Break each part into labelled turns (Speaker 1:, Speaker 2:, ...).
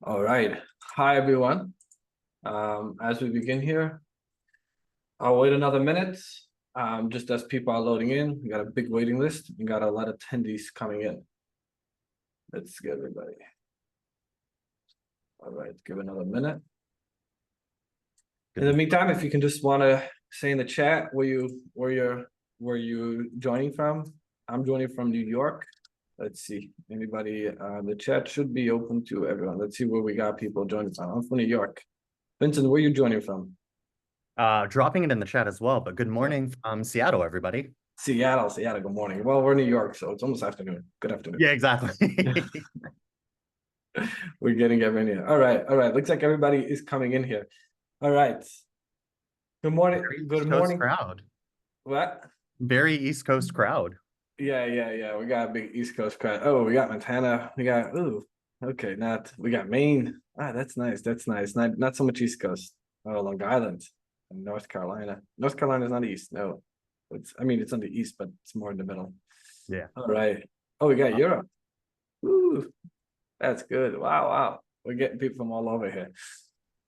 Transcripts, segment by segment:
Speaker 1: All right. Hi, everyone. As we begin here, I'll wait another minute. Just as people are loading in, we got a big waiting list. We got a lot of attendees coming in. Let's get everybody. All right, give another minute. In the meantime, if you can just want to say in the chat where you joining from. I'm joining from New York. Let's see. Anybody? The chat should be open to everyone. Let's see where we got people joining from. I'm from New York. Vincent, where are you joining from?
Speaker 2: Dropping it in the chat as well, but good morning from Seattle, everybody.
Speaker 1: Seattle. Good morning. Well, we're in New York, so it's almost afternoon. Good afternoon.
Speaker 2: Yeah, exactly.
Speaker 1: We're getting everyone here. All right. Looks like everybody is coming in here. All right. Good morning.
Speaker 2: Very
Speaker 1: Good
Speaker 2: East Coast
Speaker 1: morning.
Speaker 2: crowd.
Speaker 1: What?
Speaker 2: Very East Coast crowd.
Speaker 1: Yeah. We got a big East Coast crowd. Oh, we got Montana. We got okay, we got Maine. That's nice. Not so much East Coast. Oh, Long Island and North Carolina. North Carolina is not east. No. It's on the east, but it's more in the middle.
Speaker 2: Yeah.
Speaker 1: All right. Oh, we got Europe. Ooh, that's good. Wow. We're getting people from all over here.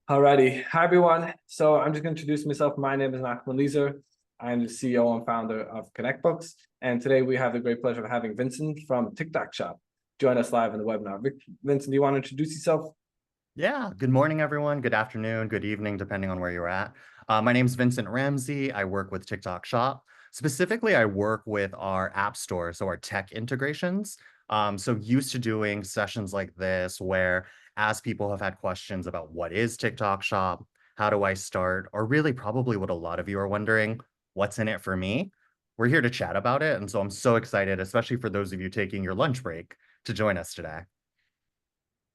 Speaker 1: Alrighty. Hi, everyone. So I'm just going to introduce myself. My name is Nachman Leeser. I'm the CEO and founder of ConnectBooks. And today we have the great pleasure of having Vincent from TikTok Shop join us live in the webinar. Vincent, do you want to introduce yourself?
Speaker 2: Yeah. Good morning, everyone. Good afternoon, good evening, depending on where you're at. My name is Vincent Ramsey. I work with TikTok Shop. Specifically, I work with our app store, so our tech integrations. So used to doing sessions like this where as people have had questions about what is TikTok Shop, how do I start, or really probably what a lot of you are wondering, what's in it for me? We're here to chat about it. And so I'm so excited, especially for those of you taking your lunch break to join us today.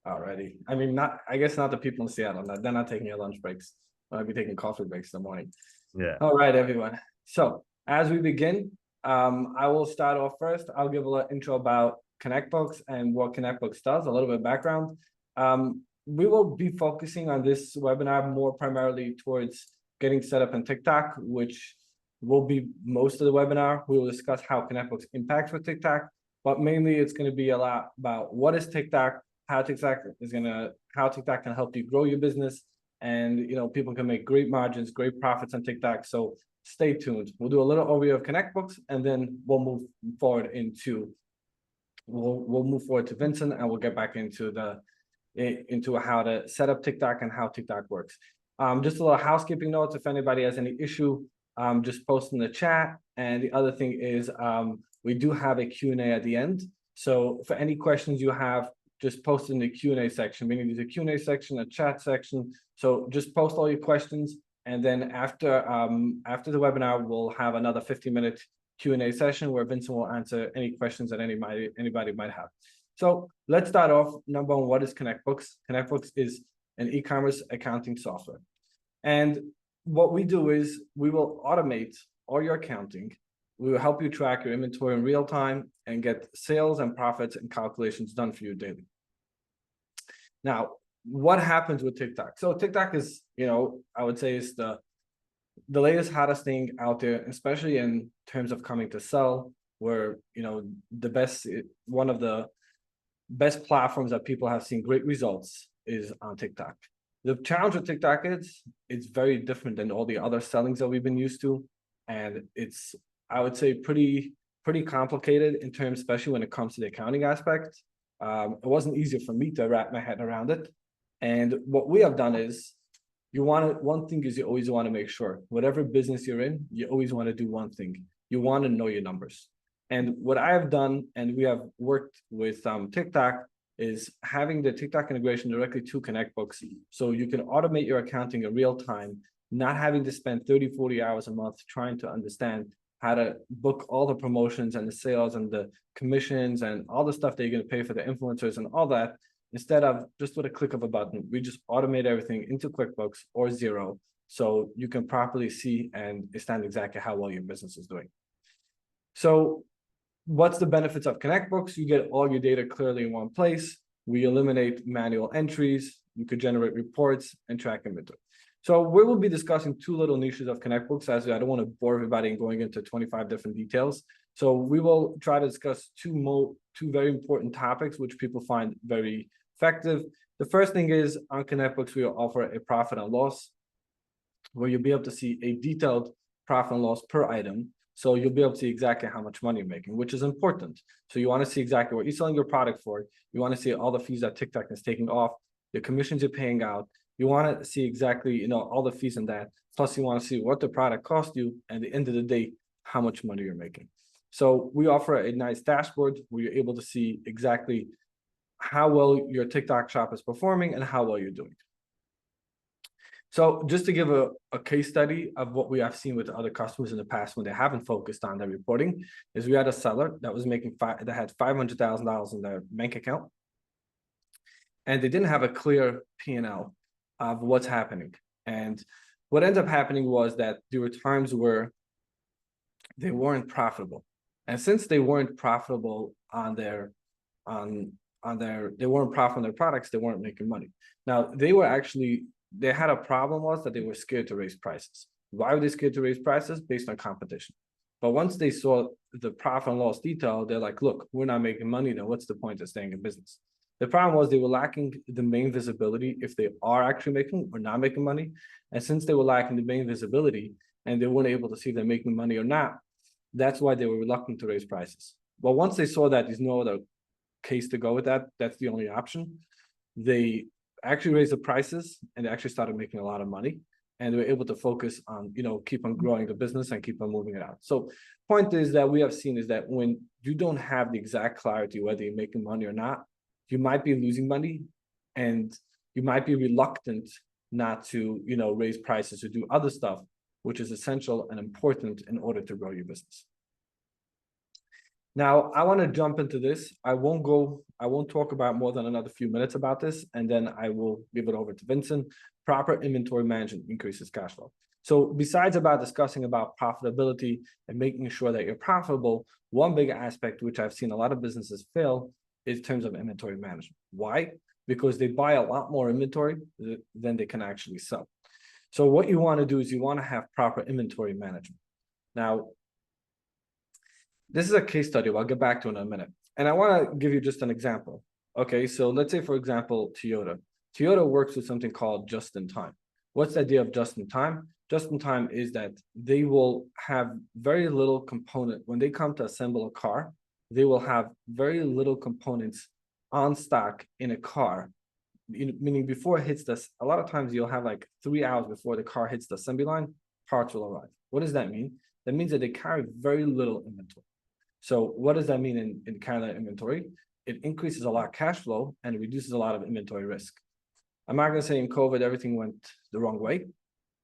Speaker 1: Alrighty. I guess not the people in Seattle. They're not taking their lunch breaks. I'll be taking coffee breaks in the morning.
Speaker 2: Yeah.
Speaker 1: All right, everyone. So as we begin, I will start off first. I'll give a little intro about ConnectBooks and what ConnectBooks does, a little bit of background. We will be focusing on this webinar more primarily towards getting set up in TikTok, which will be most of the webinar. We will discuss how ConnectBooks impacts with TikTok, but mainly it's going to be a lot about what is TikTok, how TikTok can help you grow your business, and people can make great margins, great profits on TikTok. So stay tuned. We'll do a little overview of ConnectBooks, and then we'll move forward to Vincent, and we'll get back into how to set up TikTok and how TikTok works. Just a little housekeeping notes. If anybody has any issue, just post in the chat. And the other thing is we do have a Q&A at the end. So for any questions you have, just post in the Q&A section. Meaning there's a Q&A section, a chat section. So just post all your questions. And then after the webinar, we'll have another 15-minute Q&A session where Vincent will answer any questions that anybody might have. So let's start off. Number one, what is ConnectBooks? ConnectBooks is an e-commerce accounting software. And what we do is we will automate all your accounting. We will help you track your inventory in real time and get sales and profits and calculations done for you daily. Now, what happens with TikTok? So TikTok is, I would say is the latest, hottest thing out there, especially in terms of coming to sell, where, one of the best platforms that people have seen great results is on TikTok. The challenge with TikTok is it's very different than all the other sellings that we've been used to. And it's, I would say, pretty complicated in terms, especially when it comes to the accounting aspect. It wasn't easier for me to wrap my head around it. And what we have done is one thing is you always want to make sure whatever business you're in, you always want to do one thing. You want to know your numbers. And what I have done, and we have worked with TikTok, is having the TikTok integration directly to ConnectBooks. So you can automate your accounting in real time, not having to spend 30, 40 hours a month trying to understand how to book all the promotions and the sales and the commissions and all the stuff that you're going to pay for the influencers and all that. Instead of just with a click of a button, we just automate everything into QuickBooks or Xero, so you can properly see and understand exactly how well your business is doing. So what's the benefits of ConnectBooks? You get all your data clearly in one place. We eliminate manual entries. You could generate reports and track inventory. So we will be discussing two little niches of ConnectBooks, as I don't want to bore everybody and going into 25 different details. So we will try to discuss two very important topics, which people find very effective. The first thing is on ConnectBooks, we offer a profit and loss where you'll be able to see a detailed profit and loss per item. So you'll be able to see exactly how much money you're making, which is important. So you want to see exactly what you're selling your product for. You want to see all the fees that TikTok is taking off, the commissions you're paying out. You want to see exactly, all the fees in that. Plus you want to see what the product cost you, and at the end of the day, how much money you're making. So we offer a nice dashboard where you're able to see exactly how well your TikTok shop is performing and how well you're doing. So just to give a case study of what we have seen with other customers in the past when they haven't focused on their reporting, is we had a seller that was making that had $500,000 in their bank account, and they didn't have a clear P&L of what's happening. And what ended up happening was that there were times where they weren't profitable, and since they weren't profitable on their they weren't profitable on their products, they weren't making money. Now they had a problem was that they were scared to raise prices. Why were they scared to raise prices? Based on competition. But once they saw the profit and loss detail, they're like, look, we're not making money, then what's the point of staying in business? The problem was they were lacking the main visibility if they are actually making or not making money. And since they were lacking the main visibility and they weren't able to see if they're making money or not, that's why they were reluctant to raise prices. But once they saw that there's no other case to go with that, that's the only option, they actually raised the prices and they actually started making a lot of money, and they were able to focus on, keep on growing the business and keep on moving it out. So point is that we have seen is that when you don't have the exact clarity whether you're making money or not, you might be losing money and you might be reluctant not to, raise prices or do other stuff, which is essential and important in order to grow your business. Now, I want to jump into this. I won't talk about more than another few minutes about this, and then I will give it over to Vincent. Proper inventory management increases cash flow. So besides about discussing about profitability and making sure that you're profitable, one big aspect which I've seen a lot of businesses fail is in terms of inventory management. Why? Because they buy a lot more inventory than they can actually sell. So what you want to do is you want to have proper inventory management. Now, this is a case study. I'll get back to in a minute. And I want to give you just an example. Okay, so let's say, for example, Toyota. Toyota works with something called just-in-time. What's the idea of just-in-time? Just-in-time is that they will have very little component. When they come to assemble a car, they will have very little components on stock in a car. Meaning before it hits this, a lot of times you'll have like 3 hours before the car hits the assembly line, parts will arrive. What does that mean? That means that they carry very little inventory. So what does that mean in carrying that inventory? It increases a lot of cash flow and it reduces a lot of inventory risk. I'm not going to say in COVID, everything went the wrong way.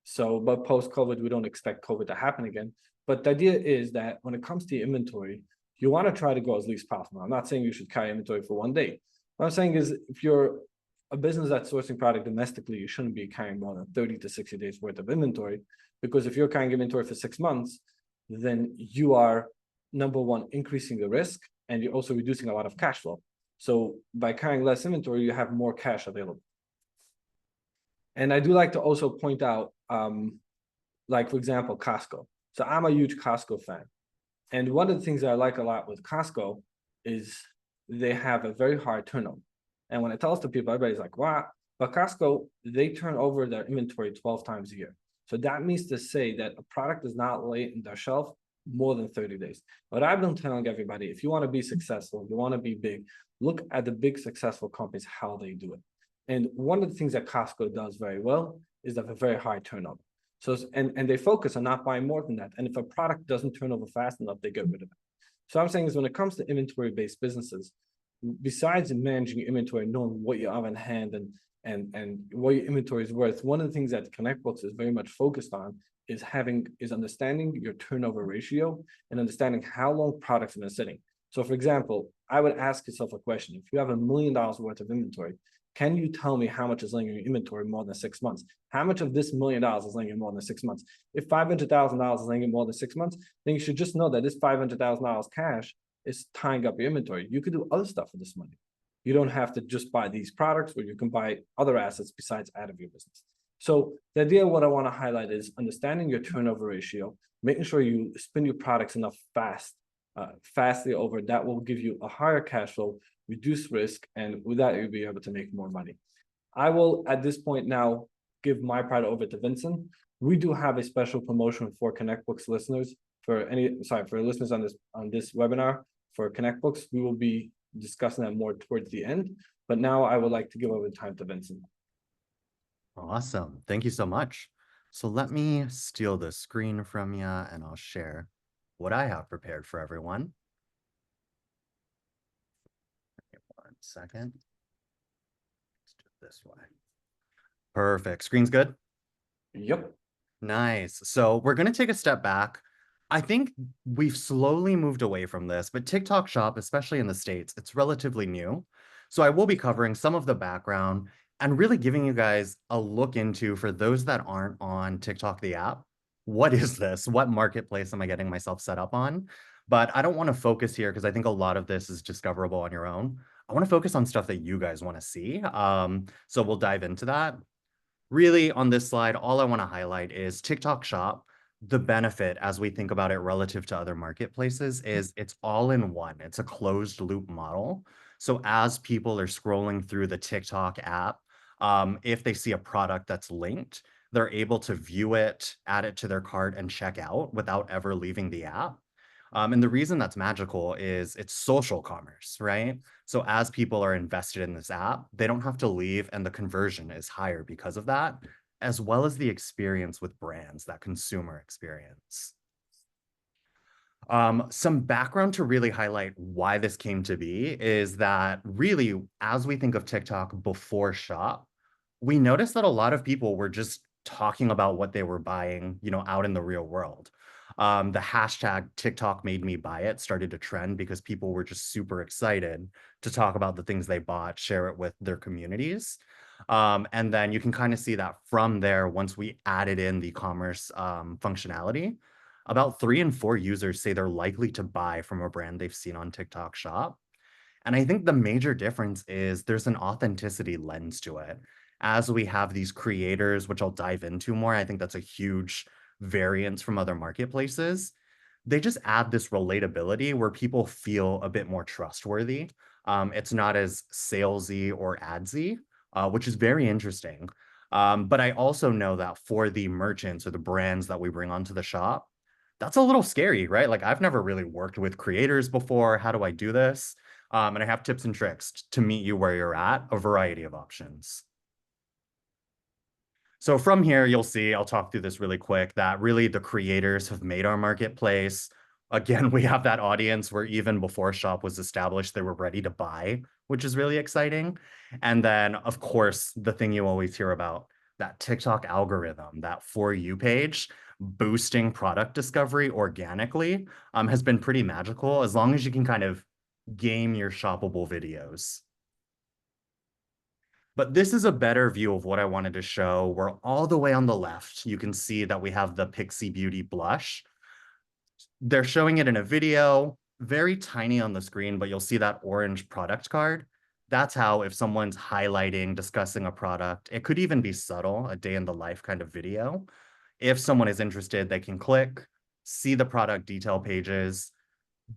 Speaker 1: So, but post-COVID, we don't expect COVID to happen again. But the idea is that when it comes to inventory, you want to try to go as least possible. I'm not saying you should carry inventory for one day. What I'm saying is if you're a business that's sourcing product domestically, you shouldn't be carrying more than 30 to 60 days worth of inventory, because if you're carrying inventory for 6 months, then you are, number one, increasing the risk, and you're also reducing a lot of cash flow. So by carrying less inventory, you have more cash available. And I do like to also point out, like, for example, Costco. So I'm a huge Costco fan. And one of the things that I like a lot with Costco is they have a very high turnover. And when I tell this to people, everybody's like, wow, but Costco, they turn over their inventory 12 times a year. So that means to say that a product is not laid in their shelf more than 30 days. But I've been telling everybody, if you want to be successful, you want to be big, look at the big successful companies, how they do it. And one of the things that Costco does very well is they have a very high turnover. So, and they focus on not buying more than that. And if a product doesn't turn over fast enough, they get rid of it. So I'm saying is when it comes to inventory-based businesses, besides managing your inventory, knowing what you have in hand and what your inventory is worth, one of the things that ConnectBooks is very much focused on is understanding your turnover ratio and understanding how long products have been sitting. So for example, I would ask yourself a question. If you have $1 million worth of inventory, can you tell me how much is laying in your inventory more than 6 months? How much of this $1 million is laying in more than 6 months? If $500,000 is laying in more than 6 months, then you should just know that this $500,000 cash is tying up your inventory. You could do other stuff with this money. You don't have to just buy these products, or you can buy other assets besides out of your business. So the idea of what I want to highlight is understanding your turnover ratio, making sure you spin your products enough fast fastly over, that will give you a higher cash flow, reduce risk, and with that, you'll be able to make more money. I will, at this point now, give my part over to Vincent. We do have a special promotion for ConnectBooks listeners, for listeners on this webinar for ConnectBooks. We will be discussing that more towards the end, but now I would like to give over the time to Vincent.
Speaker 2: Awesome. Thank you so much. So let me steal the screen from you and I'll share what I have prepared for everyone. One second. Let's do it this way. Perfect. Screen's good?
Speaker 1: Yep.
Speaker 2: Nice. So we're going to take a step back. I think we've slowly moved away from this, but TikTok Shop, especially in the States, it's relatively new. So I will be covering some of the background and really giving you guys a look into, for those that aren't on TikTok, the app, what is this? What marketplace am I getting myself set up on? But I don't want to focus here because I think a lot of this is discoverable on your own. I want to focus on stuff that you guys want to see. So we'll dive into that. Really, on this slide, all I want to highlight is TikTok Shop. The benefit, as we think about it relative to other marketplaces, is it's all in one. It's a closed loop model. So as people are scrolling through the TikTok app, if they see a product that's linked, they're able to view it, add it to their cart, and check out without ever leaving the app. And the reason that's magical is it's social commerce, right? So as people are invested in this app, they don't have to leave, and the conversion is higher because of that, as well as the experience with brands, that consumer experience. Some background to really highlight why this came to be is that really, as we think of TikTok before Shop, we noticed that a lot of people were just talking about what they were buying, out in the real world. The hashtag TikTok made me buy it started to trend because people were just super excited to talk about the things they bought, share it with their communities. And then you can kind of see that from there, once we added in the commerce functionality, about 3 in 4 users say they're likely to buy from a brand they've seen on TikTok Shop. And I think the major difference is there's an authenticity lens to it. As we have these creators, which I'll dive into more, I think that's a huge variance from other marketplaces. They just add this relatability where people feel a bit more trustworthy. It's not as salesy or adsy, which is very interesting. But I also know that for the merchants or the brands that we bring onto the shop, that's a little scary, right? Like, I've never really worked with creators before. How do I do this? And I have tips and tricks to meet you where you're at, a variety of options. So from here, you'll see, I'll talk through this really quick, that really the creators have made our marketplace. Again, we have that audience where even before Shop was established, they were ready to buy, which is really exciting. And then, of course, the thing you always hear about, that TikTok algorithm, that For You page, boosting product discovery organically, has been pretty magical, as long as you can kind of game your shoppable videos. But this is a better view of what I wanted to show. We're all the way on the left. You can see that we have the Pixi Beauty blush. They're showing it in a video, very tiny on the screen, but you'll see that orange product card. That's how, if someone's highlighting, discussing a product, it could even be subtle, a day in the life kind of video. If someone is interested, they can click, see the product detail pages,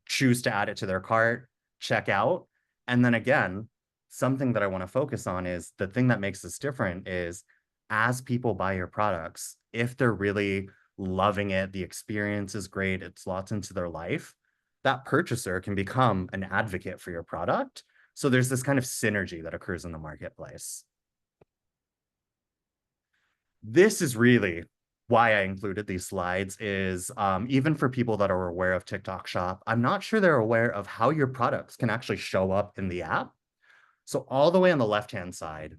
Speaker 2: choose to add it to their cart, check out. And then again, something that I want to focus on is the thing that makes this different is, as people buy your products, if they're really loving it, the experience is great, it slots into their life, that purchaser can become an advocate for your product. So there's this kind of synergy that occurs in the marketplace. This is really why I included these slides, is even for people that are aware of TikTok Shop, I'm not sure they're aware of how your products can actually show up in the app. So all the way on the left-hand side,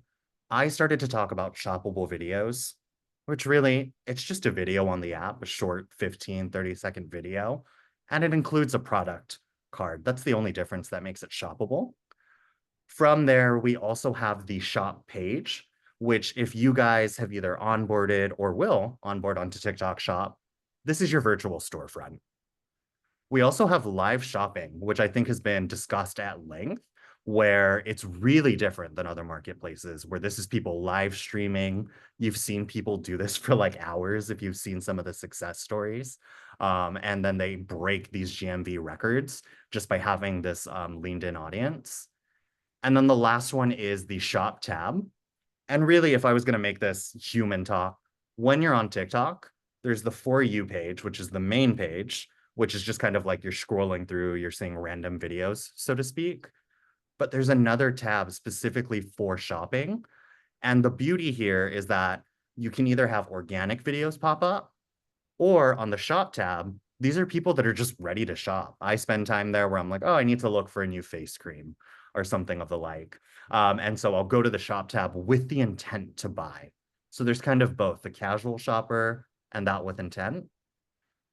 Speaker 2: I started to talk about shoppable videos, which really, it's just a video on the app, a short 15, 30-second video, and it includes a product card. That's the only difference that makes it shoppable. From there, we also have the shop page, which if you guys have either onboarded or will onboard onto TikTok Shop, this is your virtual storefront. We also have live shopping, which I think has been discussed at length, where it's really different than other marketplaces, where this is people live streaming. You've seen people do this for like hours if you've seen some of the success stories. And then they break these GMV records just by having this leaned in audience. And then the last one is the shop tab. And really, if I was going to make this human talk, when you're on TikTok, there's the For You page, which is the main page, which is just kind of like you're scrolling through, you're seeing random videos, so to speak. But there's another tab specifically for shopping. And the beauty here is that you can either have organic videos pop up, or on the shop tab, these are people that are just ready to shop. I spend time there where I'm like, oh, I need to look for a new face cream or something of the like. And so I'll go to the shop tab with the intent to buy. So there's kind of both the casual shopper and that with intent.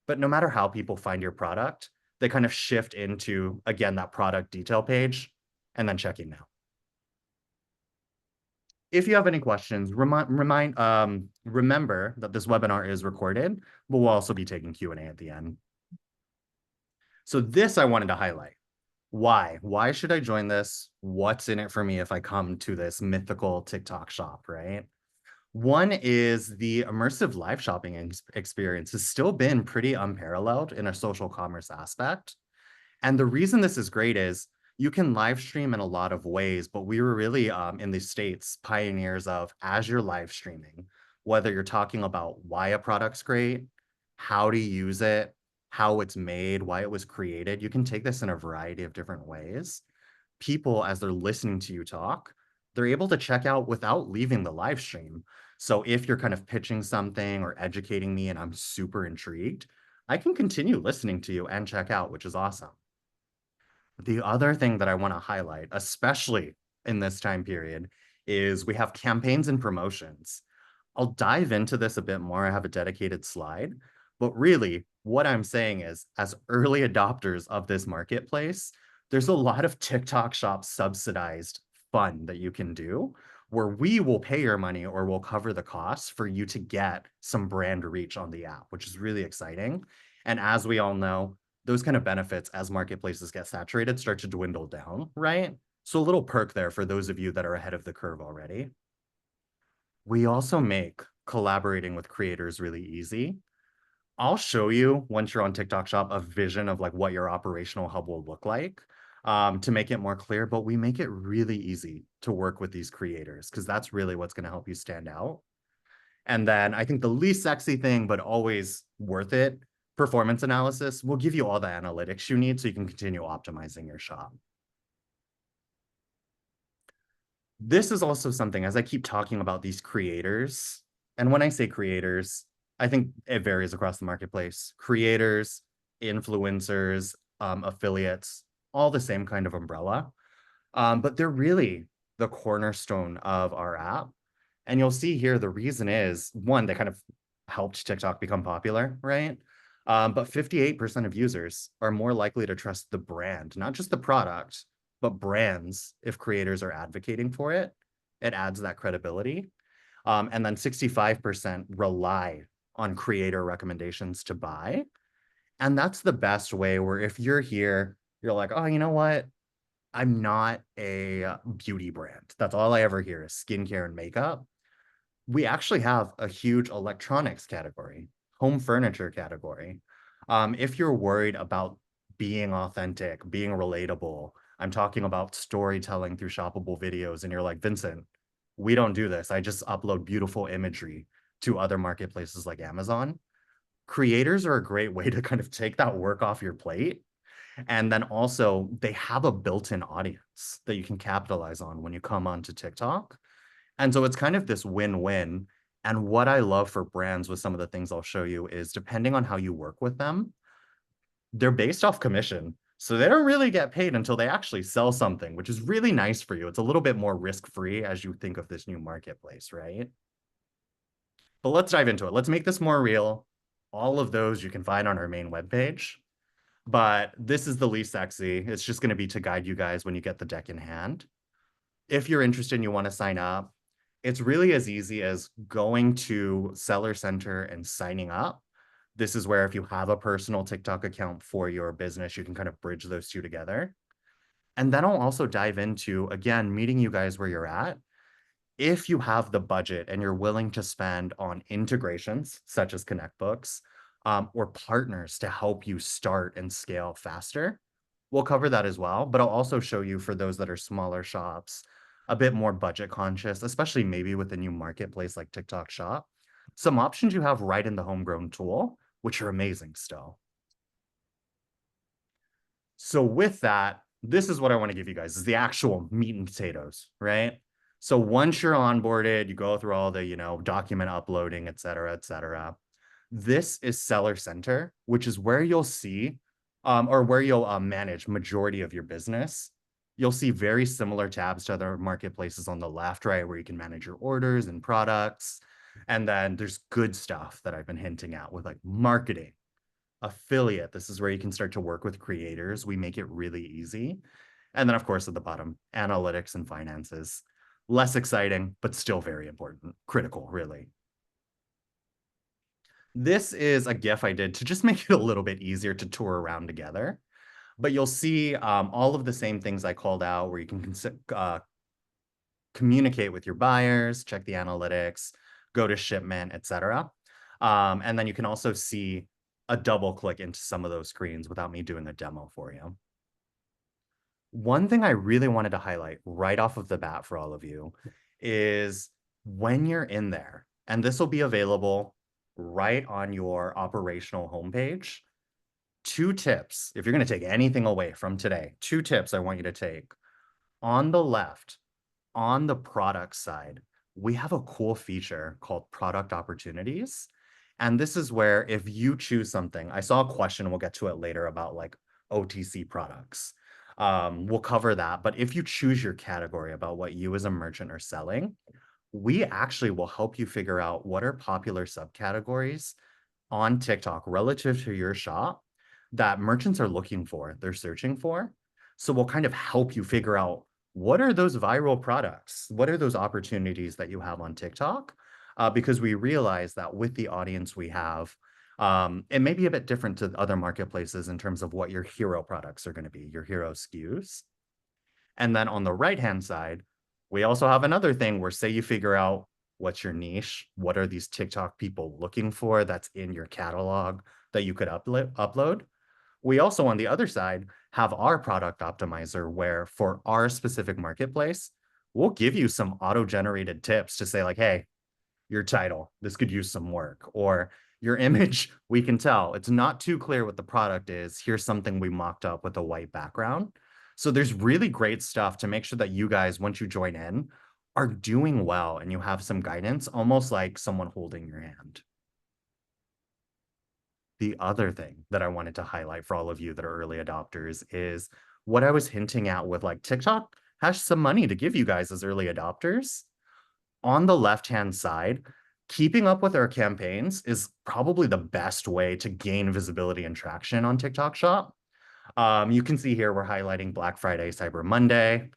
Speaker 2: But no matter how people find your product, they kind of shift into, again, that product detail page and then checking now. If you have any questions, remember that this webinar is recorded, but we'll also be taking Q&A at the end. So this I wanted to highlight. Why? Why should I join this? What's in it for me if I come to this mythical TikTok shop, right? One is the immersive live shopping experience has still been pretty unparalleled in a social commerce aspect. And the reason this is great is you can live stream in a lot of ways, but we were really in the States pioneers of as you're live streaming, whether you're talking about why a product's great, how to use it, how it's made, why it was created. You can take this in a variety of different ways. People, as they're listening to you talk, they're able to check out without leaving the live stream. So if you're kind of pitching something or educating me and I'm super intrigued, I can continue listening to you and check out, which is awesome. The other thing that I want to highlight, especially in this time period, is we have campaigns and promotions. I'll dive into this a bit more. I have a dedicated slide, but really what I'm saying is as early adopters of this marketplace, there's a lot of TikTok shop subsidized fun that you can do where we will pay your money or we'll cover the costs for you to get some brand reach on the app, which is really exciting. And as we all know, those kind of benefits as marketplaces get saturated start to dwindle down, right? So a little perk there for those of you that are ahead of the curve already. We also make collaborating with creators really easy. I'll show you once you're on TikTok Shop a vision of like what your operational hub will look like to make it more clear, but we make it really easy to work with these creators because that's really what's going to help you stand out. And then I think the least sexy thing, but always worth it, performance analysis will give you all the analytics you need so you can continue optimizing your shop. This is also something, as I keep talking about these creators, and when I say creators, I think it varies across the marketplace. Creators, influencers, affiliates, all the same kind of umbrella. But they're really the cornerstone of our app. And you'll see here, the reason is, one, they kind of helped TikTok become popular, right? But 58% of users are more likely to trust the brand, not just the product, but brands if creators are advocating for it. It adds that credibility. And then 65% rely on creator recommendations to buy. And that's the best way where if you're here, you're like, oh, you know what? I'm not a beauty brand. That's all I ever hear is skincare and makeup. We actually have a huge electronics category, home furniture category. If you're worried about being authentic, being relatable, I'm talking about storytelling through shoppable videos, and you're like, Vincent, we don't do this. I just upload beautiful imagery to other marketplaces like Amazon. Creators are a great way to kind of take that work off your plate. And then also they have a built-in audience that you can capitalize on when you come onto TikTok. And so it's kind of this win-win. And what I love for brands with some of the things I'll show you is depending on how you work with them, they're based off commission. So they don't really get paid until they actually sell something, which is really nice for you. It's a little bit more risk-free as you think of this new marketplace, right? But let's dive into it. Let's make this more real. All of those you can find on our main webpage. But this is the least sexy. It's just going to be to guide you guys when you get the deck in hand. If you're interested and you want to sign up, it's really as easy as going to Seller Center and signing up. This is where if you have a personal TikTok account for your business, you can kind of bridge those two together. And then I'll also dive into, again, meeting you guys where you're at. If you have the budget and you're willing to spend on integrations such as ConnectBooks, or partners to help you start and scale faster, we'll cover that as well. But I'll also show you, for those that are smaller shops, a bit more budget conscious, especially maybe with a new marketplace like TikTok Shop, some options you have right in the homegrown tool, which are amazing still. So with that, this is what I want to give you guys, is the actual meat and potatoes, right? So once you're onboarded, you go through all the, document uploading, et cetera, et cetera. This is Seller Center, which is where you'll see, or where you'll manage majority of your business. You'll see very similar tabs to other marketplaces on the left, right, where you can manage your orders and products. And then there's good stuff that I've been hinting at with like marketing, affiliate. This is where you can start to work with creators. We make it really easy. And then, of course, at the bottom, analytics and finances. Less exciting, but still very important, critical, really. This is a GIF I did to just make it a little bit easier to tour around together. But you'll see all of the same things I called out, where you can communicate with your buyers, check the analytics, go to shipment, et cetera. And then you can also see a double click into some of those screens without me doing a demo for you. One thing I really wanted to highlight right off of the bat for all of you is when you're in there, and this will be available right on your operational homepage. 2 tips, if you're going to take anything away from today, 2 tips I want you to take. On the left, on the product side, we have a cool feature called Product Opportunities. And this is where, if you choose something, I saw a question, we'll get to it later, about like OTC products. We'll cover that. But if you choose your category about what you as a merchant are selling, we actually will help you figure out what are popular subcategories on TikTok relative to your shop that merchants are looking for, they're searching for. So we'll kind of help you figure out, what are those viral products? What are those opportunities that you have on TikTok? Because we realize that with the audience we have, it may be a bit different to other marketplaces in terms of what your hero products are going to be, your hero SKUs. And then on the right-hand side, we also have another thing where, say you figure out what's your niche, what are these TikTok people looking for that's in your catalog that you could upload. We also, on the other side, have our product optimizer, where for our specific marketplace, we'll give you some auto-generated tips to say like, hey, your title, this could use some work, or your image, we can tell it's not too clear what the product is. Here's something we mocked up with a white background. So there's really great stuff to make sure that you guys, once you join in, are doing well and you have some guidance, almost like someone holding your hand. The other thing that I wanted to highlight for all of you that are early adopters is what I was hinting at with like TikTok has some money to give you guys as early adopters. On the left-hand side, keeping up with our campaigns is probably the best way to gain visibility and traction on TikTok Shop. You can see here we're highlighting Black Friday, Cyber Monday.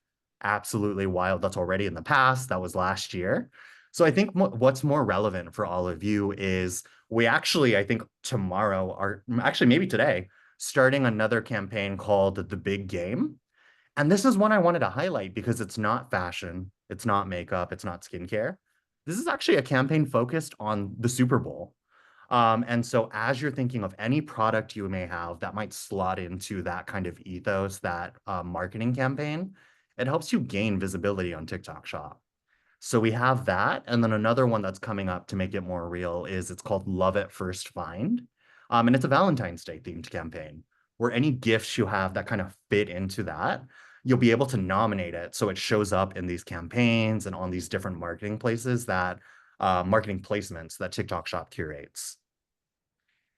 Speaker 2: Absolutely wild. That's already in the past. That was last year. So I think what's more relevant for all of you is we actually, I think tomorrow, or actually maybe today, starting another campaign called The Big Game. And this is one I wanted to highlight because it's not fashion, it's not makeup, it's not skincare. This is actually a campaign focused on the Super Bowl. And so as you're thinking of any product you may have that might slot into that kind of ethos, that marketing campaign, it helps you gain visibility on TikTok Shop. So we have that. And then another one that's coming up to make it more real is, it's called Love at First Find. And it's a Valentine's Day themed campaign where any gifts you have that kind of fit into that, you'll be able to nominate it so it shows up in these campaigns and on these different marketing places that marketing placements that TikTok Shop curates.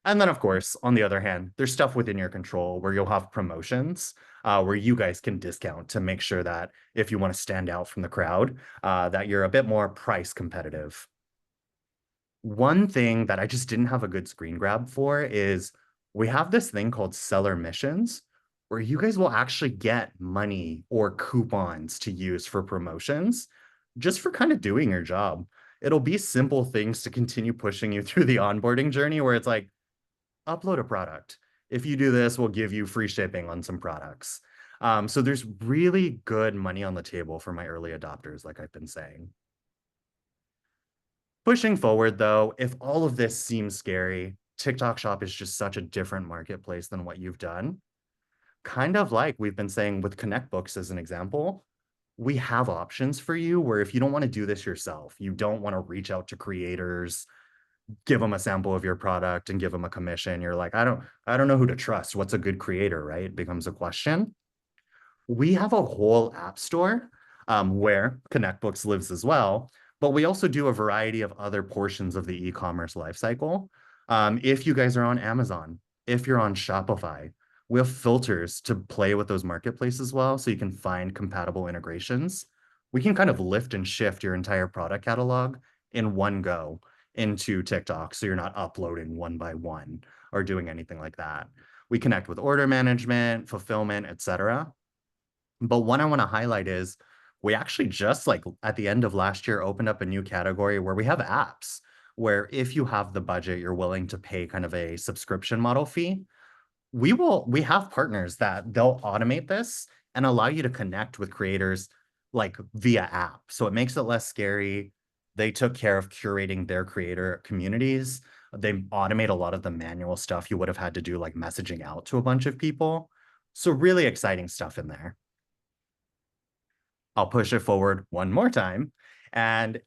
Speaker 2: And then, of course, on the other hand, there's stuff within your control where you'll have promotions where you guys can discount to make sure that if you want to stand out from the crowd, that you're a bit more price competitive. One thing that I just didn't have a good screen grab for is we have this thing called seller missions, where you guys will actually get money or coupons to use for promotions just for kind of doing your job. It'll be simple things to continue pushing you through the onboarding journey, where it's like, upload a product. If you do this, we'll give you free shipping on some products. So there's really good money on the table for my early adopters, like I've been saying. Pushing forward though, if all of this seems scary, TikTok Shop is just such a different marketplace than what you've done. Kind of like we've been saying with Connect Books as an example, we have options for you where if you don't want to do this yourself, you don't want to reach out to creators, give them a sample of your product and give them a commission. You're like, I don't know who to trust. What's a good creator, right? It becomes a question. We have a whole app store where Connect Books lives as well, but we also do a variety of other portions of the e-commerce lifecycle. If you guys are on Amazon, if you're on Shopify, we have filters to play with those marketplaces as well, so you can find compatible integrations. We can kind of lift and shift your entire product catalog in one go into TikTok, so you're not uploading one by one or doing anything like that. We connect with order management, fulfillment, etc. But one I want to highlight is we actually just like at the end of last year opened up a new category where we have apps where if you have the budget, you're willing to pay kind of a subscription model fee. We have partners that they'll automate this and allow you to connect with creators like via app. So it makes it less scary. They took care of curating their creator communities. They automate a lot of the manual stuff you would have had to do, like messaging out to a bunch of people. So really exciting stuff in there. I'll push it forward one more time. And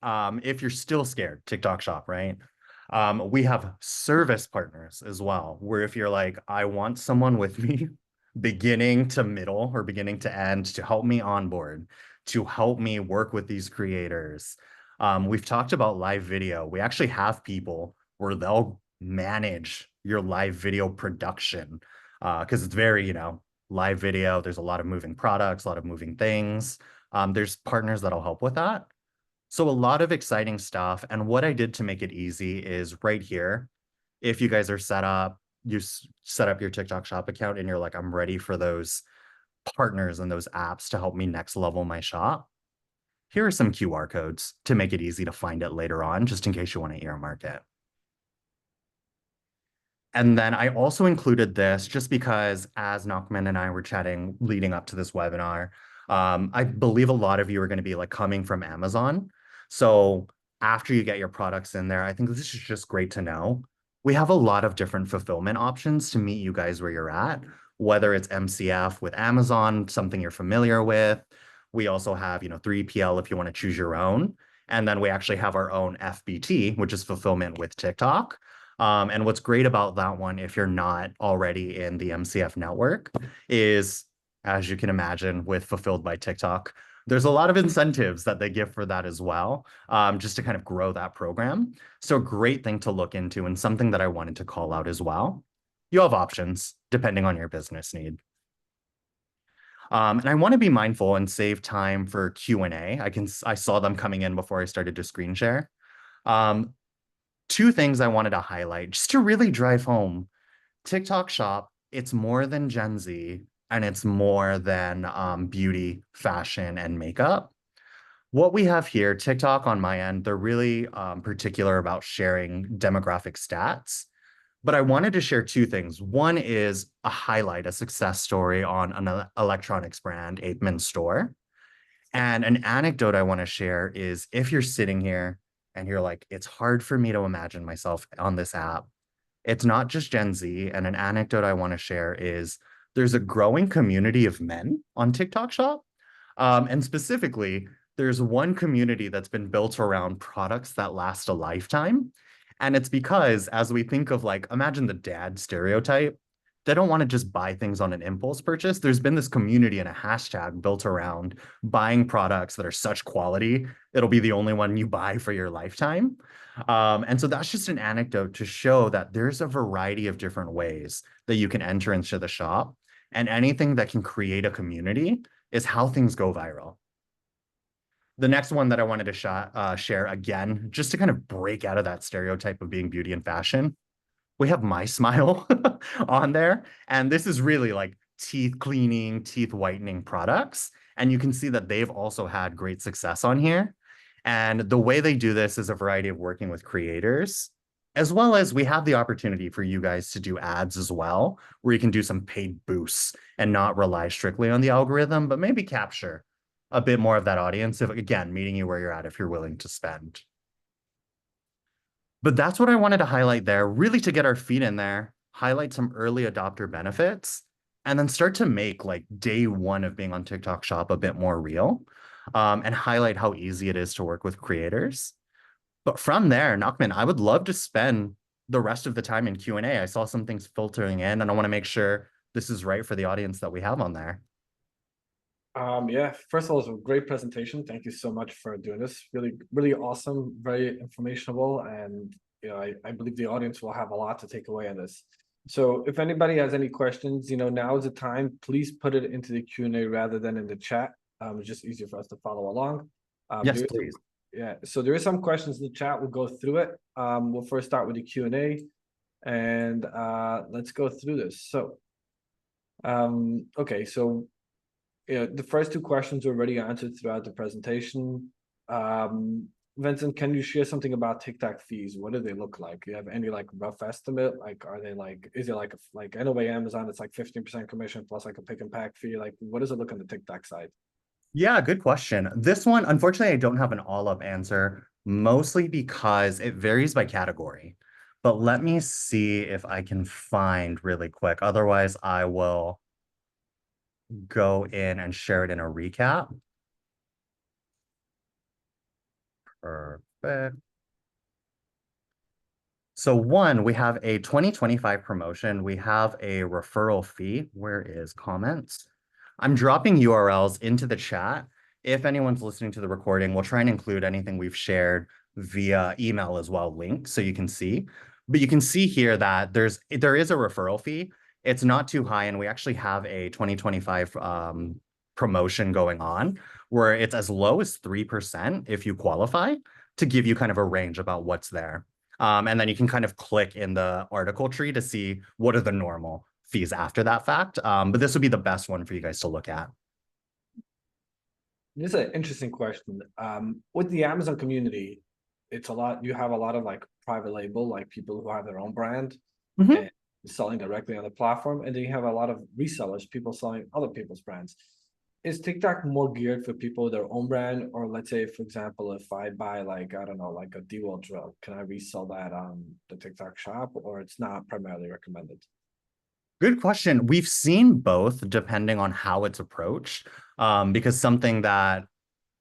Speaker 2: if you're still scared, TikTok Shop, right? We have service partners as well, where if you're like, I want someone with me beginning to middle or beginning to end to help me onboard, to help me work with these creators. We've talked about live video. We actually have people where they'll manage your live video production because it's very, live video. There's a lot of moving products, a lot of moving things. There's partners that'll help with that. So a lot of exciting stuff. And what I did to make it easy is right here. If you guys are set up, you set up your TikTok Shop account and you're like, I'm ready for those partners and those apps to help me next level my shop. Here are some QR codes to make it easy to find it later on, just in case you want to earmark it. And then I also included this just because as Nachman and I were chatting leading up to this webinar, I believe a lot of you are going to be like coming from Amazon. So after you get your products in there, I think this is just great to know. We have a lot of different fulfillment options to meet you guys where you're at, whether it's MCF with Amazon, something you're familiar with. We also have, 3PL if you want to choose your own. And then we actually have our own FBT, which is fulfillment with TikTok. And what's great about that one, if you're not already in the MCF network, is, as you can imagine, with Fulfilled by TikTok, there's a lot of incentives that they give for that as well, just to kind of grow that program. So a great thing to look into and something that I wanted to call out as well. You have options depending on your business need. And I want to be mindful and save time for Q&A. I saw them coming in before I started to screen share. Two things I wanted to highlight just to really drive home. TikTok Shop, it's more than Gen Z and it's more than beauty, fashion, and makeup. What we have here, TikTok on my end, they're really particular about sharing demographic stats. But I wanted to share two things. One is a highlight, a success story on an electronics brand, Apeman Store. And an anecdote I want to share is if you're sitting here and you're like, it's hard for me to imagine myself on this app. It's not just Gen Z. And an anecdote I want to share is there's a growing community of men on TikTok Shop. And specifically, there's one community that's been built around products that last a lifetime. And it's because as we think of like, imagine the dad stereotype, they don't want to just buy things on an impulse purchase. There's been this community and a hashtag built around buying products that are such quality, it'll be the only one you buy for your lifetime. And so that's just an anecdote to show that there's a variety of different ways that you can enter into the shop. And anything that can create a community is how things go viral. The next one that I wanted to share again, just to kind of break out of that stereotype of being beauty and fashion, we have My Smile on there. And this is really like teeth cleaning, teeth whitening products. And you can see that they've also had great success on here. And the way they do this is a variety of working with creators. as well as we have the opportunity for you guys to do ads as well, where you can do some paid boosts and not rely strictly on the algorithm, but maybe capture a bit more of that audience if, again, meeting you where you're at if you're willing to spend. But that's what I wanted to highlight there, really to get our feet in there, highlight some early adopter benefits, and then start to make like day one of being on TikTok Shop a bit more real, and highlight how easy it is to work with creators. But from there, Nachman, I would love to spend the rest of the time in Q&A. I saw some things filtering in, and I want to make sure this is right for the audience that we have on there.
Speaker 1: Yeah, first of all, it's a great presentation. Thank you so much for doing this. Really, really awesome, very informational, and I believe the audience will have a lot to take away on this. So if anybody has any questions, now is the time. Please put it into the Q&A rather than in the chat. It's just easier for us to follow along.
Speaker 2: Yes,
Speaker 1: there is
Speaker 2: please.
Speaker 1: Yeah, so there is some questions in the chat. We'll go through it. We'll first start with the Q&A, and let's go through this. So, okay, so the first two questions were already answered throughout the presentation. Vincent, can you share something about TikTok fees? What do they look like? Do you have any like rough estimate? Like, are they like, is it like I know by Amazon it's like 15% commission plus like a pick and pack fee? Like, what does it look on the TikTok side?
Speaker 2: Yeah, good question. This one, unfortunately, I don't have an all-up answer, mostly because it varies by category. But let me see if I can find really quick. Otherwise, I will go in and share it in a recap. Perfect. So one, we have a 2025 promotion. We have a referral fee. Where is comments? I'm dropping URLs into the chat. If anyone's listening to the recording, we'll try and include anything we've shared via email as well, linked, so you can see. But you can see here that there is a referral fee. It's not too high, and we actually have a 2025 promotion going on where it's as low as 3% if you qualify, to give you kind of a range about what's there. And then you can kind of click in the article tree to see what are the normal fees after that fact. But this would be the best one for you guys to look at.
Speaker 1: This is an interesting question. With the Amazon community, you have a lot of like private label, like people who have their own brand and selling directly on the platform. And then you have a lot of resellers, people selling other people's brands. Is TikTok more geared for people with their own brand? Or let's say, for example, if I buy like, I don't know, like a DeWalt drill, can I resell that on the TikTok shop, or it's not primarily recommended?
Speaker 2: Good question. We've seen both depending on how it's approached, because something that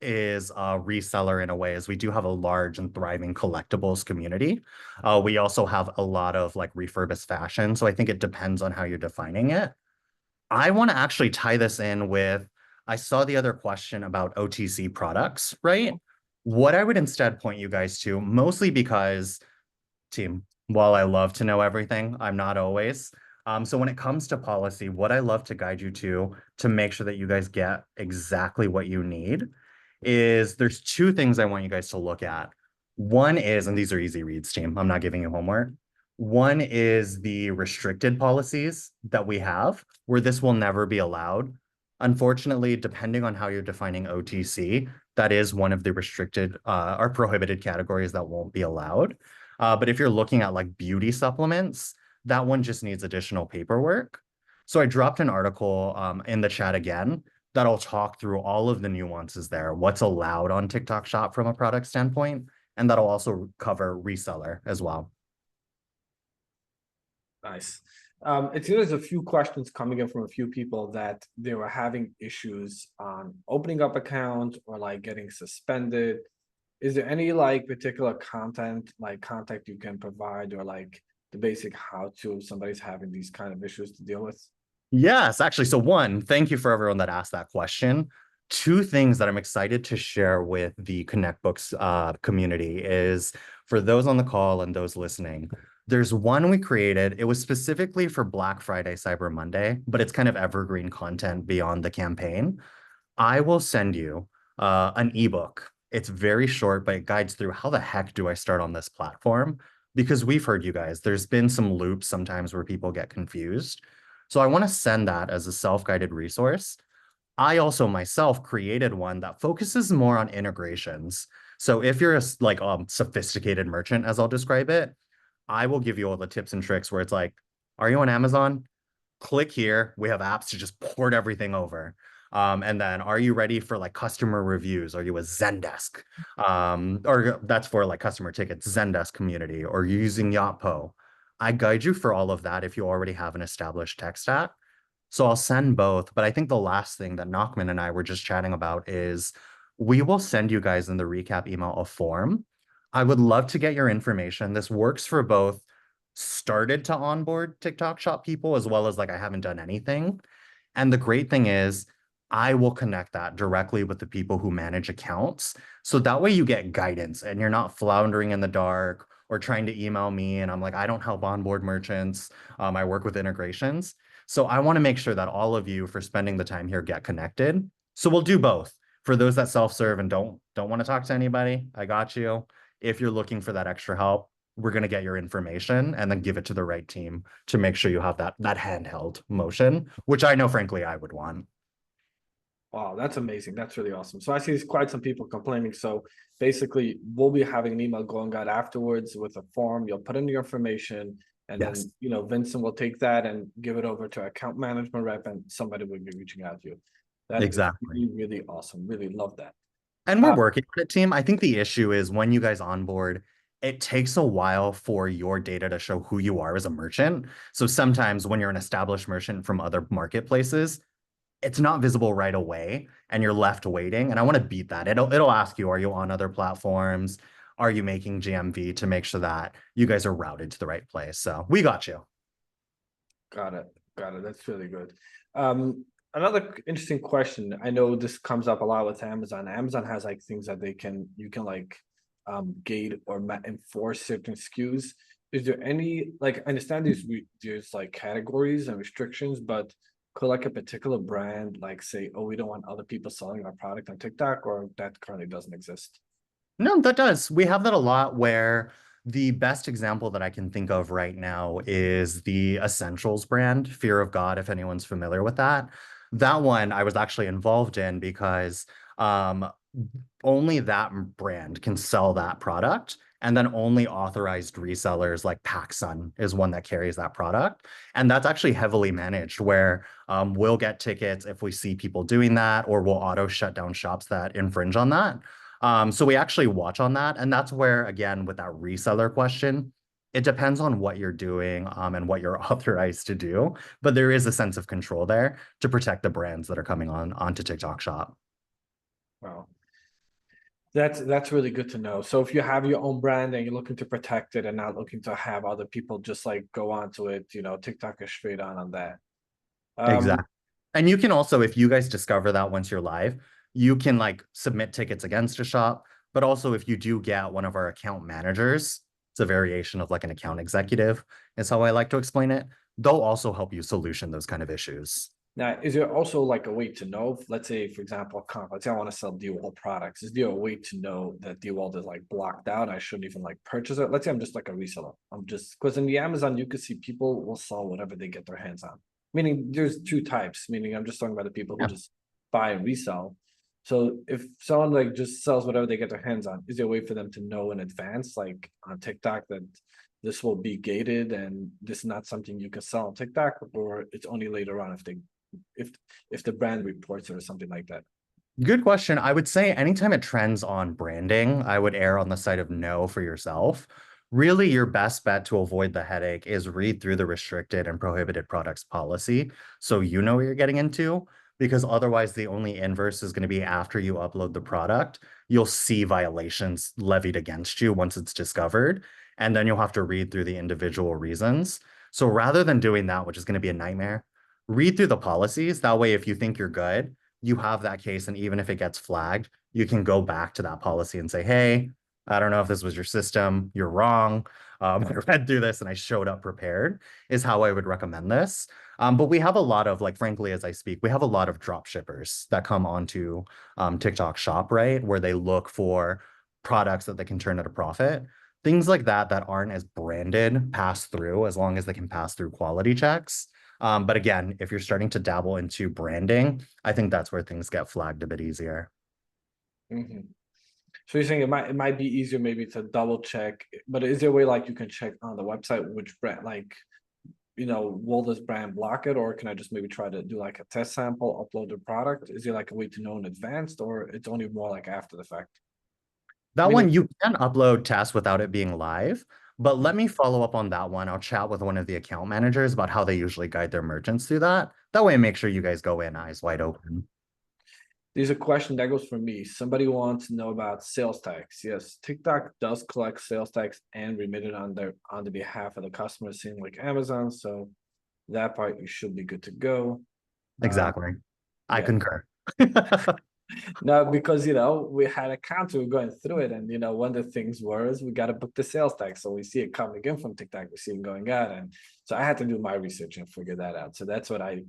Speaker 2: is a reseller in a way is we do have a large and thriving collectibles community. We also have a lot of like refurbished fashion. So I think it depends on how you're defining it. I want to actually tie this in with, I saw the other question about OTC products, right? What I would instead point you guys to, mostly because, team, while I love to know everything, I'm not always. So when it comes to policy, what I love to guide you to make sure that you guys get exactly what you need is there's two things I want you guys to look at. One is, and these are easy reads, team, I'm not giving you homework. One is the restricted policies that we have, where this will never be allowed. Unfortunately, depending on how you're defining OTC, that is one of the restricted or prohibited categories that won't be allowed. But if you're looking at like beauty supplements, that one just needs additional paperwork. So I dropped an article in the chat again that'll talk through all of the nuances there, what's allowed on TikTok Shop from a product standpoint, and that'll also cover reseller as well.
Speaker 1: Nice. It seems there's a few questions coming in from a few people that they were having issues on opening up accounts or like getting suspended. Is there any like particular content, like contact you can provide, or like the basic how to if somebody's having these kind of issues to deal with?
Speaker 2: Yes, actually. So one, thank you for everyone that asked that question. Two things that I'm excited to share with the Connect Books community is for those on the call and those listening, there's one we created. It was specifically for Black Friday, Cyber Monday, but it's kind of evergreen content beyond the campaign. I will send you an ebook. It's very short, but it guides through how the heck do I start on this platform? Because we've heard you guys, there's been some loops sometimes where people get confused. So I want to send that as a self-guided resource. I also myself created one that focuses more on integrations. So if you're a like sophisticated merchant, as I'll describe it, I will give you all the tips and tricks where it's like, are you on Amazon? Click here. We have apps to just port everything over. And then are you ready for like customer reviews? Are you a Zendesk? Or that's for like customer tickets, Zendesk community, or you're using Yotpo. I guide you for all of that if you already have an established tech stack. So I'll send both. But I think the last thing that Nachman and I were just chatting about is we will send you guys in the recap email a form. I would love to get your information. This works for both started to onboard TikTok shop people as well as like I haven't done anything. And the great thing is I will connect that directly with the people who manage accounts. So that way you get guidance and you're not floundering in the dark or trying to email me. And I'm like, I don't help onboard merchants. I work with integrations. So I want to make sure that all of you for spending the time here get connected. So we'll do both. For those that self-serve and don't want to talk to anybody, I got you. If you're looking for that extra help, we're going to get your information and then give it to the right team to make sure you have that handheld motion, which I know, frankly, I would want.
Speaker 1: Wow, that's amazing. That's really awesome. So I see quite some people complaining. So basically, we'll be having an email going out afterwards with a form. You'll put in your information, and
Speaker 2: Yes,
Speaker 1: then Vincent will take that and give it over to account management rep, and somebody will be reaching out to you. That is
Speaker 2: exactly.
Speaker 1: really, really awesome. Really love that.
Speaker 2: And we're
Speaker 1: Uh,
Speaker 2: working on it, team. I think the issue is when you guys onboard, it takes a while for your data to show who you are as a merchant. So sometimes when you're an established merchant from other marketplaces, it's not visible right away and you're left waiting. And I want to beat that. It'll ask you, are you on other platforms? Are you making GMV to make sure that you guys are routed to the right place? So we got you.
Speaker 1: Got it. Got it. That's really good. Another interesting question. I know this comes up a lot with Amazon. Amazon has like things that you can like gate or enforce certain SKUs. Is there any like I understand there's like categories and restrictions, but could like a particular brand like say, oh, we don't want other people selling our product on TikTok, or that currently doesn't exist?
Speaker 2: No, that does. We have that a lot where the best example that I can think of right now is the Essentials brand, Fear of God, if anyone's familiar with that. That one I was actually involved in because only that brand can sell that product. And then only authorized resellers like PacSun is one that carries that product. And that's actually heavily managed where we'll get tickets if we see people doing that, or we'll auto shut down shops that infringe on that. So we actually watch on that. And that's where, again, with that reseller question, it depends on what you're doing and what you're authorized to do. But there is a sense of control there to protect the brands that are coming onto TikTok Shop.
Speaker 1: Wow. That's really good to know. So if you have your own brand and you're looking to protect it and not looking to have other people just like go onto it, TikTok is straight on that. Um,
Speaker 2: Exactly. And you can also, if you guys discover that once you're live, you can like submit tickets against a shop. But also, if you do get one of our account managers, it's a variation of like an account executive, is how I like to explain it. They'll also help you solution those kind of issues.
Speaker 1: Now, is there also like a way to know, let's say, for example, let's say I want to sell DeWalt products. Is there a way to know that DeWalt is like blocked out? I shouldn't even like purchase it. Let's say I'm just like a reseller. I'm just because in the Amazon, you could see people will sell whatever they get their hands on. Meaning there's two types, meaning I'm just talking about the people who
Speaker 2: Yeah.
Speaker 1: just buy and resell. So if someone like just sells whatever they get their hands on, is there a way for them to know in advance, like on TikTok, that this will be gated and this is not something you can sell on TikTok, or it's only later on if if the brand reports it or something like that?
Speaker 2: Good question. I would say anytime it trends on branding, I would err on the side of no for yourself. Really, your best bet to avoid the headache is read through the restricted and prohibited products policy so you know what you're getting into, because otherwise the only inverse is going to be after you upload the product, you'll see violations levied against you once it's discovered, and then you'll have to read through the individual reasons. So rather than doing that, which is going to be a nightmare, read through the policies. That way, if you think you're good, you have that case, and even if it gets flagged, you can go back to that policy and say, hey, I don't know if this was your system, you're wrong. I read through this and I showed up prepared, is how I would recommend this. But we have a lot of, like, frankly, as I speak, we have a lot of drop shippers that come onto TikTok Shop, right? Where they look for products that they can turn at a profit. Things like that aren't as branded pass through as long as they can pass through quality checks. But again, if you're starting to dabble into branding, I think that's where things get flagged a bit easier.
Speaker 1: Mhm. So you're saying it might be easier maybe to double check, but is there a way like you can check on the website which brand like, will this brand block it, or can I just maybe try to do like a test sample, upload the product? Is there like a way to know in advance, or it's only more like after the fact? I
Speaker 2: That
Speaker 1: mean,
Speaker 2: one you can upload tests without it being live, but let me follow up on that one. I'll chat with one of the account managers about how they usually guide their merchants through that. That way, make sure you guys go in eyes wide open.
Speaker 1: there's a question that goes for me. Somebody wants to know about sales tax. Yes, TikTok does collect sales tax and remit it on the behalf of the customer, same like Amazon. So that part you should be good to go.
Speaker 2: Exactly. I
Speaker 1: Yeah.
Speaker 2: concur.
Speaker 1: No, because we had a counter, we going through it, and one of the things was we got to book the sales tax. So we see it coming in from TikTok, we see it going out, and so I had to do my research and figure that out. So that's what I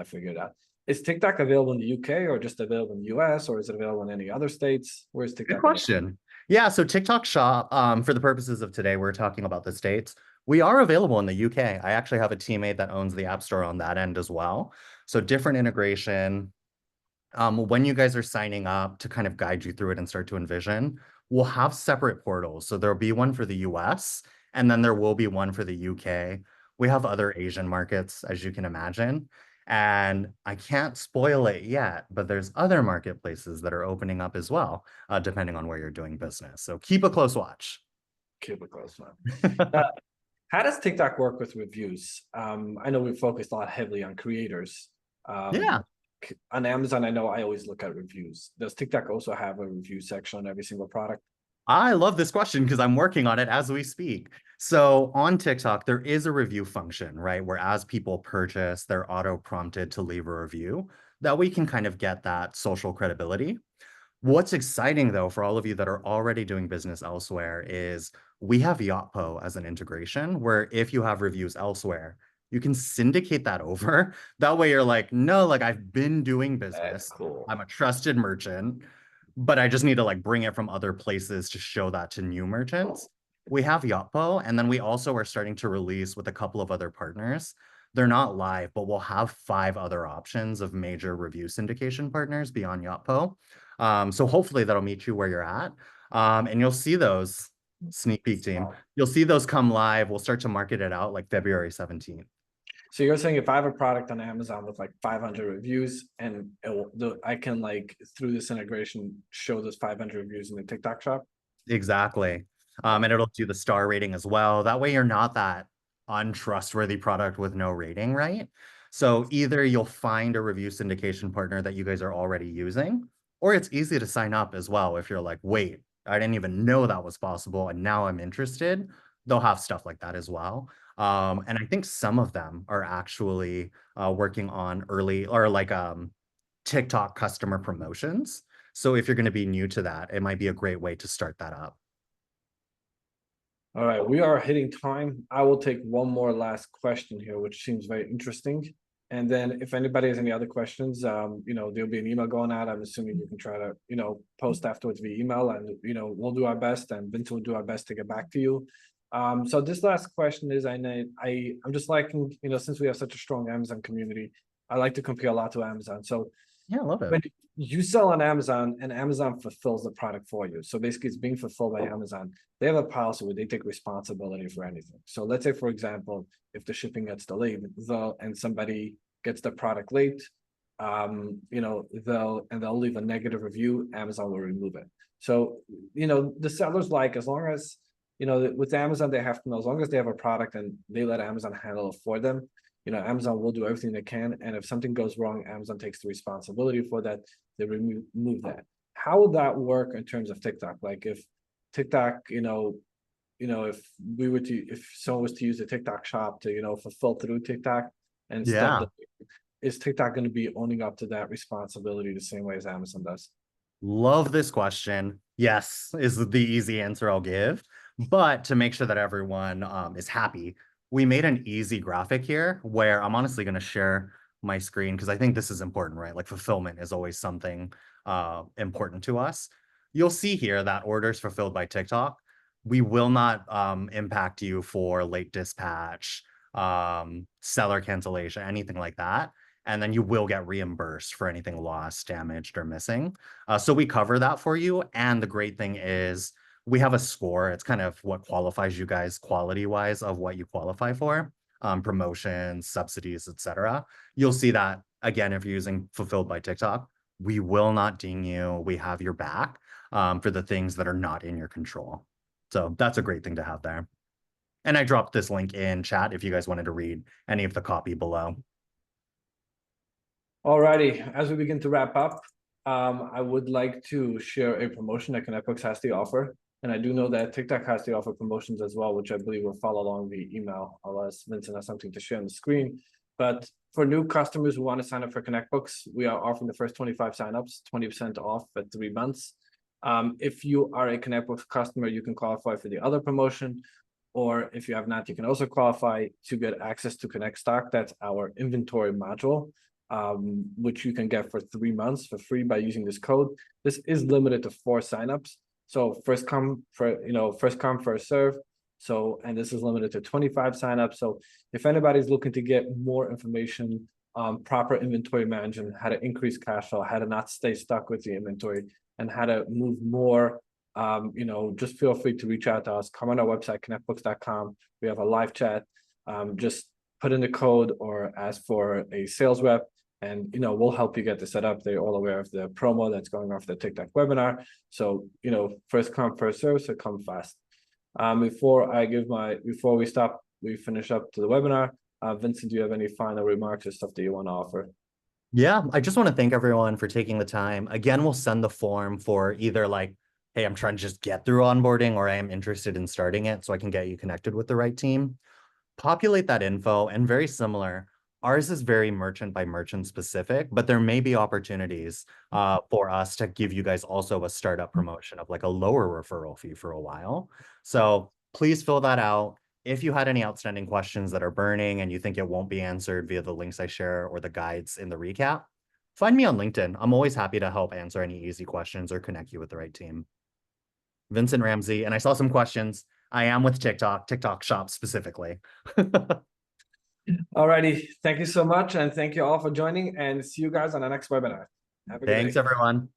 Speaker 1: figured out. Is TikTok available in the UK or just available in the US, or is it available in any other states? Where's
Speaker 2: Good
Speaker 1: TikTok available?
Speaker 2: question. Yeah, so TikTok Shop, for the purposes of today, we're talking about the States. We are available in the UK. I actually have a teammate that owns the App Store on that end as well. So different integration. When you guys are signing up to kind of guide you through it and start to envision, we'll have separate portals. So there'll be one for the US and then there will be one for the UK. We have other Asian markets, as you can imagine. And I can't spoil it yet, but there's other marketplaces that are opening up as well, depending on where you're doing business. So keep a close watch.
Speaker 1: Keep it close, man. How does TikTok work with reviews? I know we focused a lot heavily on creators.
Speaker 2: Yeah.
Speaker 1: On Amazon, I know I always look at reviews. Does TikTok also have a review section on every single product?
Speaker 2: I love this question because I'm working on it as we speak. So on TikTok, there is a review function, right? Where as people purchase, they're auto prompted to leave a review that we can kind of get that social credibility. What's exciting though, for all of you that are already doing business elsewhere is we have Yotpo as an integration where if you have reviews elsewhere, you can syndicate that over. That way you're like, no, like I've been doing
Speaker 1: That's
Speaker 2: business.
Speaker 1: cool.
Speaker 2: I'm a trusted merchant, but I just need to like bring it from other places to show that to new merchants. We have Yotpo, and then we also are starting to release with a couple of other partners. They're not live, but we'll have 5 other options of major review syndication partners beyond Yotpo. So hopefully that'll meet you where you're at. And you'll see those sneak peek team. You'll see those come live. We'll start to market it out like February 17th.
Speaker 1: So you're saying if I have a product on Amazon with like 500 reviews and I can like through this integration show those 500 reviews in the TikTok shop?
Speaker 2: Exactly. And it'll do the star rating as well. That way you're not that untrustworthy product with no rating, right? So either you'll find a review syndication partner that you guys are already using, or it's easy to sign up as well if you're like, wait, I didn't even know that was possible and now I'm interested. They'll have stuff like that as well. And I think some of them are actually working on early or like TikTok customer promotions. So if you're going to be new to that, it might be a great way to start that up.
Speaker 1: All right, we are hitting time. I will take one more last question here, which seems very interesting. And then if anybody has any other questions, there'll be an email going out. I'm assuming you can try to, post afterwards via email, and we'll do our best, and Vince will do our best to get back to you. So this last question is, I'm just liking, since we have such a strong Amazon community, I like to compare a lot to Amazon. So
Speaker 2: Yeah, I love it.
Speaker 1: when you sell on Amazon and Amazon fulfills the product for you, so basically it's being fulfilled by Amazon, they have a policy where they take responsibility for anything. So let's say, for example, if the shipping gets delayed, and somebody gets the product late, they'll leave a negative review, Amazon will remove it. So, the sellers, like, as long as, with Amazon, they have to know, as long as they have a product and they let Amazon handle it for them, Amazon will do everything they can. And if something goes wrong, Amazon takes the responsibility for that. They remove that. How would that work in terms of TikTok? Like if TikTok, if someone was to use the TikTok shop to, fulfill through TikTok and stuff,
Speaker 2: Yeah.
Speaker 1: is TikTok going to be owning up to that responsibility the same way as Amazon does?
Speaker 2: Love this question. Yes, is the easy answer I'll give. But to make sure that everyone is happy, we made an easy graphic here where I'm honestly going to share my screen because I think this is important, right? Like fulfillment is always something important to us. You'll see here that orders fulfilled by TikTok, we will not impact you for late dispatch, seller cancellation, anything like that. and then you will get reimbursed for anything lost, damaged, or missing. So we cover that for you. And the great thing is we have a score. It's kind of what qualifies you guys quality-wise of what you qualify for, promotions, subsidies, etc. You'll see that again if you're using Fulfilled by TikTok. We will not ding you. We have your back for the things that are not in your control. So that's a great thing to have there. And I dropped this link in chat if you guys wanted to read any of the copy below.
Speaker 1: Alrighty, as we begin to wrap up, I would like to share a promotion that ConnectBooks has to offer. And I do know that TikTok has to offer promotions as well, which I believe will follow along the email, unless Vincent has something to share on the screen. But for new customers who want to sign up for ConnectBooks, we are offering the first 25 signups, 20% off for 3 months. If you are a ConnectBooks customer, you can qualify for the other promotion. Or if you have not, you can also qualify to get access to Connect Stock. That's our inventory module, which you can get for 3 months for free by using this code. This is limited to 4 signups. So first come, first serve. So, and this is limited to 25 signups. So if anybody's looking to get more information on proper inventory management, how to increase cash flow, how to not stay stuck with the inventory, and how to move more, just feel free to reach out to us. Come on our website, connectbooks.com. We have a live chat. Just put in the code or ask for a sales rep, and we'll help you get this set up. They're all aware of the promo that's going off the TikTok webinar. So first come, first serve, so come fast. Before we finish up to the webinar, Vincent, do you have any final remarks or stuff that you want to offer?
Speaker 2: Yeah, I just want to thank everyone for taking the time. Again, we'll send the form for either like, hey, I'm trying to just get through onboarding, or I am interested in starting it so I can get you connected with the right team. Populate that info, and very similar. Ours is very merchant by merchant specific, but there may be opportunities for us to give you guys also a startup promotion of like a lower referral fee for a while. So please fill that out. If you had any outstanding questions that are burning and you think it won't be answered via the links I share or the guides in the recap, find me on LinkedIn. I'm always happy to help answer any easy questions or connect you with the right team. Vincent Ramsey, and I saw some questions. I am with TikTok Shop specifically.
Speaker 1: Alrighty, thank you so much, and thank you all for joining, and see you guys on the next webinar. Have a good day.
Speaker 2: Thanks, everyone.